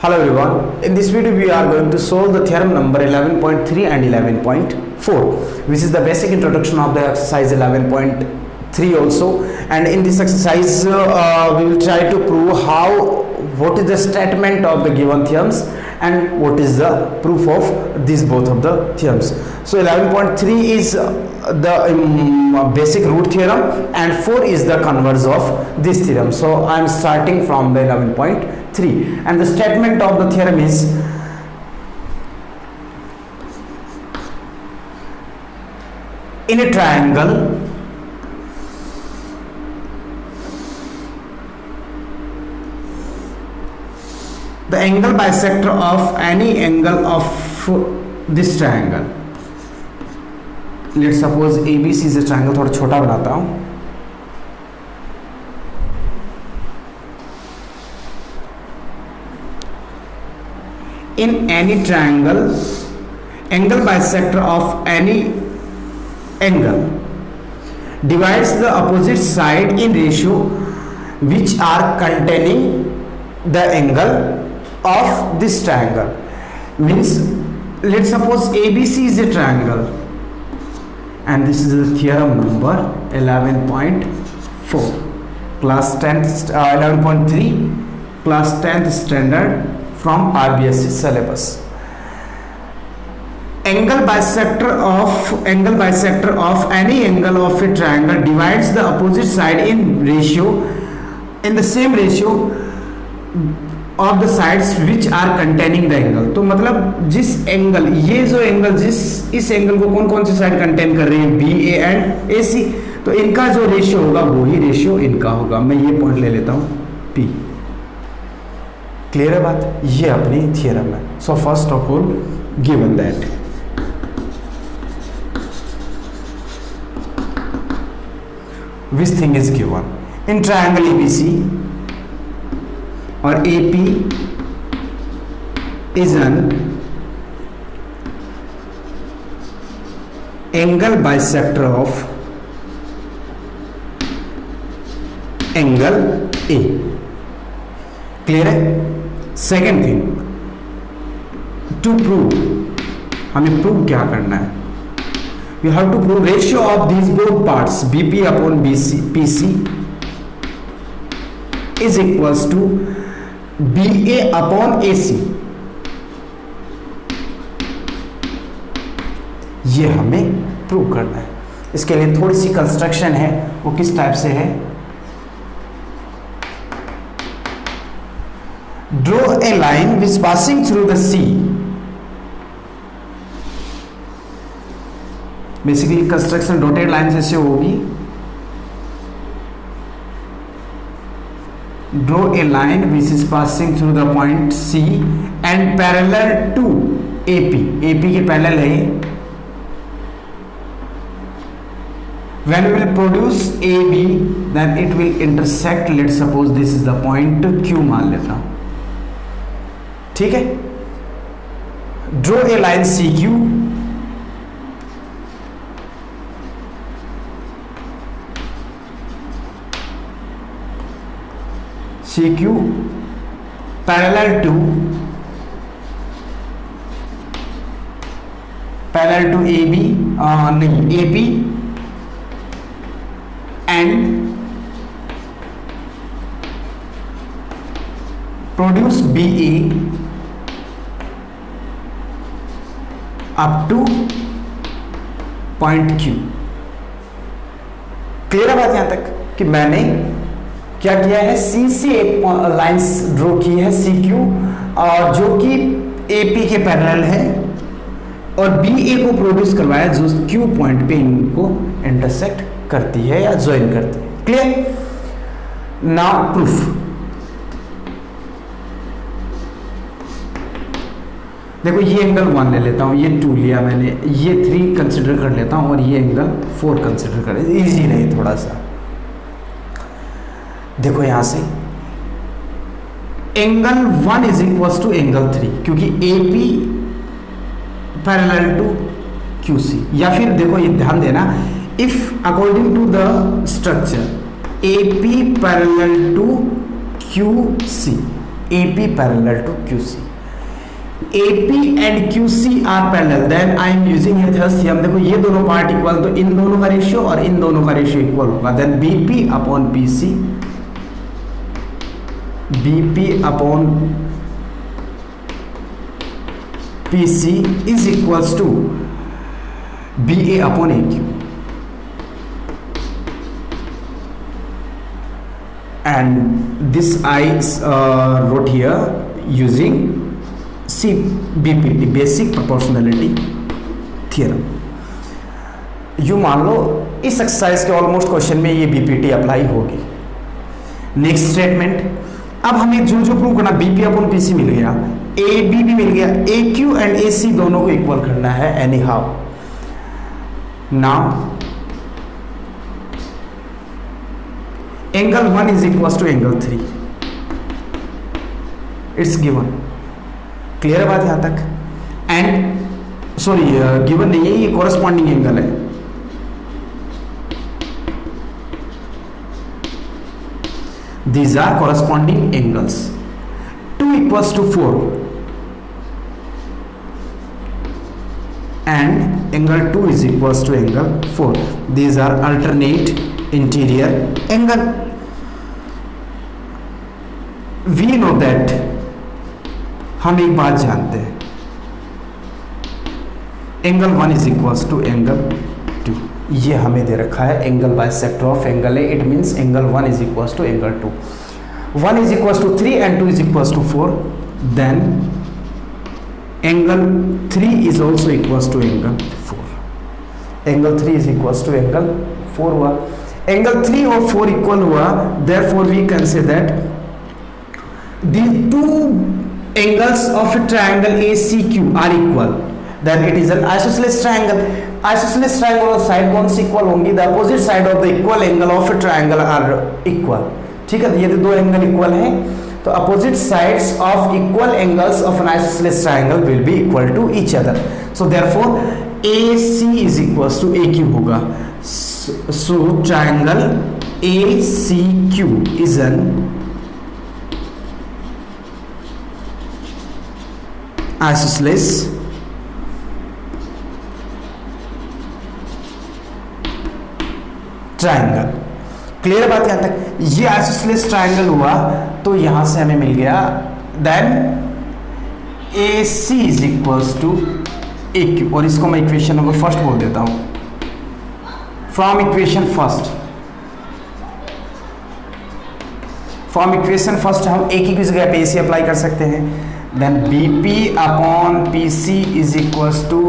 Hello everyone, in this video we are going to solve the theorem number 11.3 and 11.4, which is the basic introduction of the exercise 11.3 also. And in this exercise we will try to prove what is the statement of the given theorems and what is the proof of these both of the theorems. So 11.3 is the basic root theorem and 4 is the converse of this theorem. So I am starting from the 11.3 and the statement of the theorem is in a triangle the angle bisector of any angle of this triangle, let's suppose ABC is a triangle, थोड़ा छोटा बनाता हूँ. In any triangle, angle bisector of any angle divides the opposite side in ratio which are containing the angle of this triangle. Means let's suppose ABC is a triangle and this is the theorem number 11.4 class 10th 11.3 class 10th standard from RBSC syllabus. Angle bisector of any angle of a triangle divides the opposite side in the same ratio of the sides which are containing the angle. तो मतलब जिस angle ये जो angle इस angle को कौन कौन से साइड कंटेन कर रहे हैं BA एंड AC, तो इनका जो रेशियो होगा वो ही रेशियो इनका होगा. मैं ये पॉइंट ले लेता हूँ P. क्लियर है बात? ये अपनी थियरम है. So first of all given that which thing is given in triangle ABC or AP is an angle bisector of angle A. Clear है? सेकेंड थिंग, टू प्रूव हमें प्रूव क्या करना है? We have to prove ratio of these both parts BP upon PC is equals to BA upon AC. ये हमें prove करना है. इसके लिए थोड़ी सी कंस्ट्रक्शन है. वो किस टाइप से है? Draw a line which passing through the C. Basically construction dotted line से होगी. Draw a line which is passing through the point C and parallel to AP. AP के parallel है. When we will produce AB, then it will intersect. Let's suppose this is the point Q मान लेता हूँ. ठीक है? Draw a line CQ parallel to AB नहीं AP and produce BA up to point Q. क्लियर है बात यहां तक कि मैंने क्या किया है? C से एक लाइंस ड्रॉ की है CQ और जो कि AP के पैरेलल है और BA को प्रोड्यूस करवाया जो Q पॉइंट पे इनको इंटरसेक्ट करती है या ज्वाइन करती है. क्लियर? Now proof. देखो ये एंगल 1 ले लेता हूँ, ये 2 लिया मैंने, ये 3 कंसिडर कर लेता हूँ और ये एंगल 4 कंसिडर कर लेता हूँ. ईजी नहीं थोड़ा सा. देखो यहां से angle 1 is equal to angle 3 क्योंकि AP पैरेलल टू QC. या फिर देखो ये ध्यान देना, if according to the structure AP parallel to QC AP parallel to QC. AP and QC are parallel, then I am using here thus theorem. देखो ये दोनों पार्ट इक्वल, तो इन दोनों का रेशियो और इन दोनों का रेशियो इक्वल होगा, then BP upon PC, BP upon PC is equals to BA upon AQ, and this I wrote here using BPT, basic proportionality theorem. You मान लो इस एक्सरसाइज के ऑलमोस्ट क्वेश्चन में ये BPT अप्लाई होगी. Next statement, अब हमें जो जो प्रूव करना, BP अपॉन PC मिल गया, AB भी मिल गया, AQ एंड AC दोनों को इक्वल करना है anyhow. Now angle 1 is equal to angle 3, it's given. Clear बात यहां तक? एंड सॉरी गिवन नहीं है, ये कोरस्पॉन्डिंग एंगल है. These are corresponding angles. 2 equals to 4 and angle 2 is equals to angle 4. These are alternate interior angle. We know that, हम एक बात जानते हैं, angle 1 is equals to angle 2. ये हमें दे रखा है angle bisector of angle A. It means angle 1 is equals to angle 2. 1 is equals to 3 and 2 is equals to 4. Then angle 3 is also equals to angle 4. Angle 3 is equals to angle 4 हुआ. Angle 3 और 4 equal हुआ, therefore we can say that these two angles of a triangle ACQ are equal, then it is an isosceles triangle. Isosceles triangle side कौन सी equal होंगी? The opposite side of the equal angle of a triangle are equal. ठीक है, तो ये दो angle equal हैं, तो opposite sides of equal angles of an isosceles triangle will be equal to each other. So therefore AC is equals to AQ होगा. So triangle ACQ is an isosceles triangle. Clear बात यहां तक? ये isosceles triangle हुआ, तो यहां से हमें मिल गया then AC is equals to AQ. और इसको मैं इक्वेशन नंबर फर्स्ट बोल देता हूं. फ्रॉम इक्वेशन फर्स्ट हम AQ की जगह पे AC अप्लाई कर सकते हैं. Then BP upon PC is equals to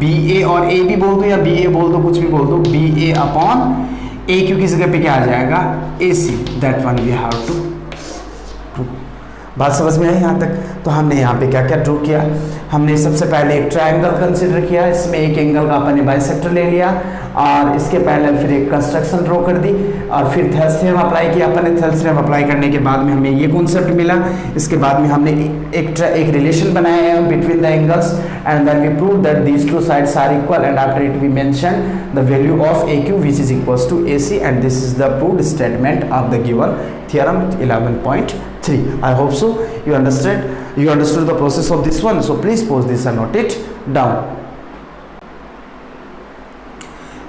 BA, और A भी बोल दो या BA बोल दो, कुछ भी बोल दो, BA अपॉन AQ की जगह पे क्या आ जाएगा? AC. That one we have to prove. बात समझ में आई यहाँ तक? तो हमने यहाँ पे क्या क्या ड्रॉ किया? हमने सबसे पहले एक ट्रायंगल कंसिडर किया, इसमें एक एंगल का अपन ने बाइसेक्टर ले लिया, और इसके पैरेलल फिर एक कंस्ट्रक्शन ड्रॉ कर दी, और फिर थेल्स थ्योरम अप्लाई किया अपन ने. थेल्स थ्योरम अप्लाई करने के बाद में हमें ये कॉन्सेप्ट मिला. इसके बाद में हमने एक रिलेशन बनाया है between the angles, and then we prove that these two sides are equal, and after it we mention the value of AQ which is equals to AC, and this is the proved statement of the given theorem 11.3. I hope so you understood the process of this one. So please pause this and note it down.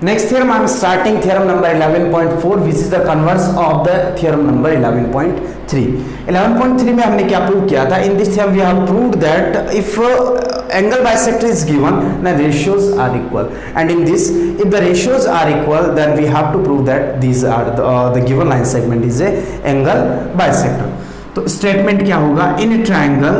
Next theorem, I am starting theorem number 11.4, which is the converse of the theorem number 11.3. 11.3 में हमने क्या prove किया था? In this theorem we have proved that if angle bisector is given, then ratios are equal, and in this, if the ratios are equal, then we have to prove that these are the given line segment is a angle bisector. तो statement क्या होगा? In a triangle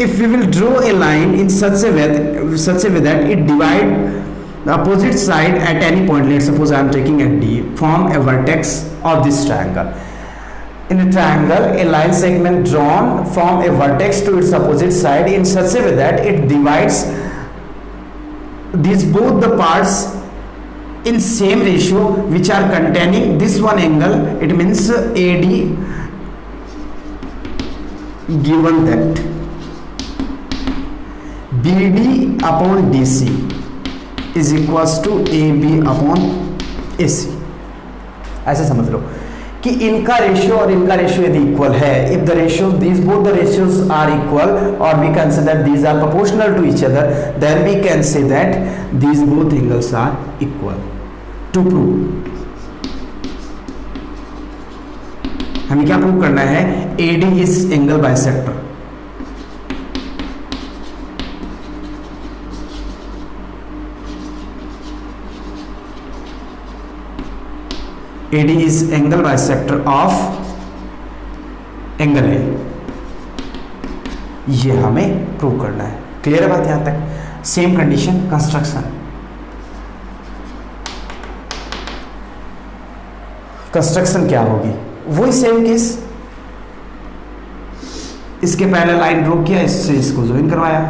if we will draw a line in such a way that it divide the opposite side at any point, let's suppose I am taking at D, form a vertex of this triangle. In a triangle, a line segment drawn from a vertex to its opposite side in such a way that it divides these both the parts in same ratio which are containing this one angle. It means AD, given that BD upon DC is equals to AB upon AC। ऐसे समझ लो कि इनका ratio और इनका ratio यदि equal है, if the ratio these both the ratios are equal और we can say that these are proportional to each other, then we can say that these both angles are equal. To prove हमें क्या prove करना है? AD is angle bisector. AD is angle bisector of angle A। ये हमें prove करना है। Clear है बात यहां तक? Same condition construction. कंस्ट्रक्शन क्या होगी? वही सेम केस, इसके पहले लाइन ड्रॉ किया, इससे इसको ज्वाइन करवाया।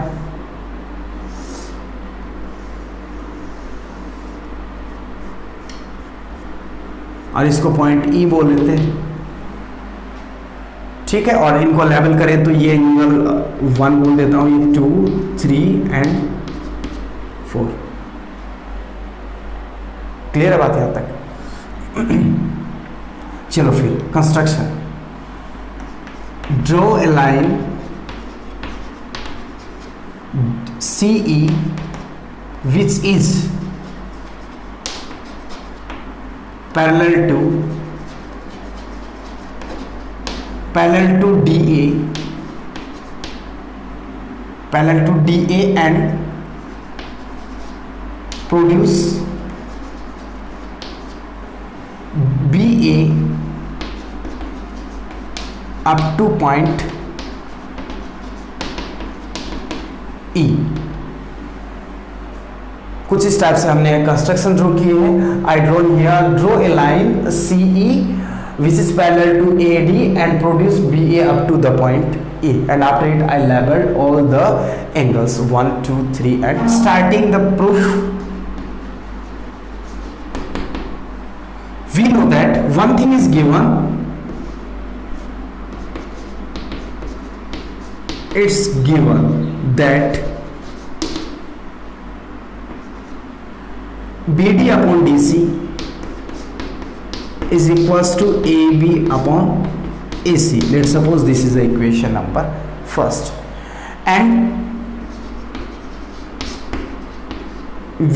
और इसको पॉइंट E बोल लेते हैं, ठीक है। और इनको लेवल करें तो ये एंगल 1 बोल देता हूं, ये 2, 3 एंड 4। क्लियर है बात यहां तक? चलो फिर construction. Draw a line CE which is parallel to DA and produce BA up to point E। कुछ इस टाइप से हमने कंस्ट्रक्शन ड्रॉ किए हैं। I draw a line CE which is parallel to AD and produce BA up to the point E, and after it I labeled all the angles 1, 2, 3 and starting the proof we know that one thing is given, it's given that BD upon DC is equals to AB upon AC. Let's suppose this is the equation number first, and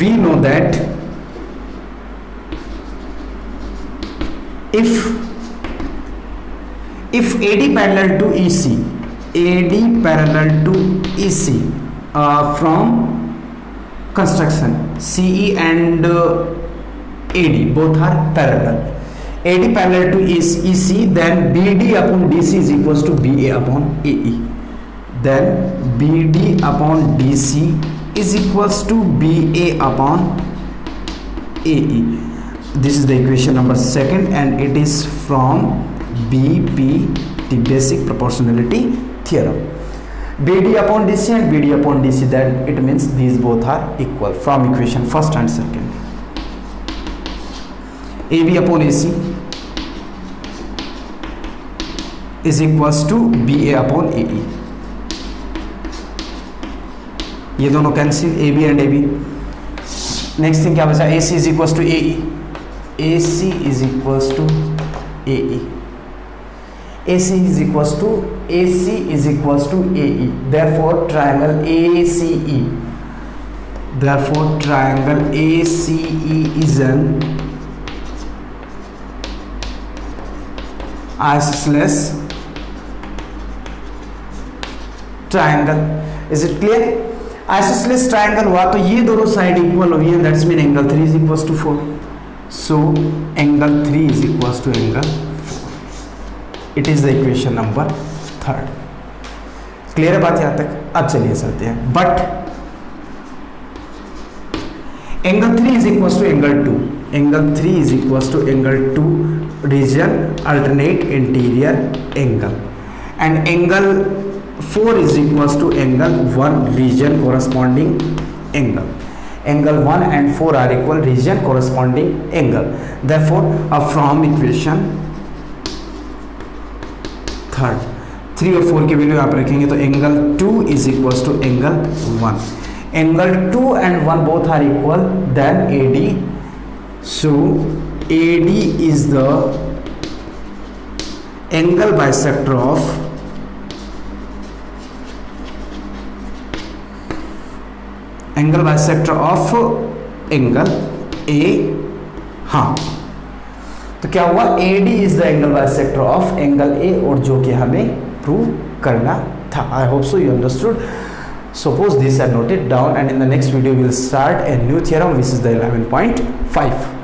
we know that if AD parallel to EC from construction CE and AD both are parallel, AD parallel to EC, then BD upon DC is equals to BA upon AE, then BD upon DC is equals to BA upon AE. This is the equation number second and it is from BPT, basic proportionality theorem. BD upon DC and BD upon DC, that it means these both are equal from equation first and second. AB upon AC is equals to BA upon AE. ये दोनों cancel, AB and AB। Next thing क्या बचा? AC is equals to AE, AC is equals to AE, AC is equals to AE, therefore triangle ACE is an isosceles triangle। Is it clear? isosceles triangle हुआ तो ये दोनों side equal हुई है, that's mean angle 3 is equals to 4, so angle 3 is equals to angle 4। It is the equation number third. Clear है बात यहां तक? अब चलिए चलते हैं। But angle 3 is equals to angle 2, angle 3 is equals to angle 2 reason alternate interior angle, and angle 4 is equals to angle 1 reason corresponding angle. Angle 1 and 4 are equal region corresponding angle, therefore from equation third 3 और 4 की value यहाँ पर रखेंगे तो angle 2 is equal to angle 1. Angle 2 and 1 both are equal, then AD. So AD is the angle bisector of angle A. हाँ, तो क्या हुआ, AD is the angle bisector of angle A, और जो कि हमें प्रूव करना था. I hope so you understood. Suppose these are noted down, and in the next video we will start a new theorem, which is the 11.5.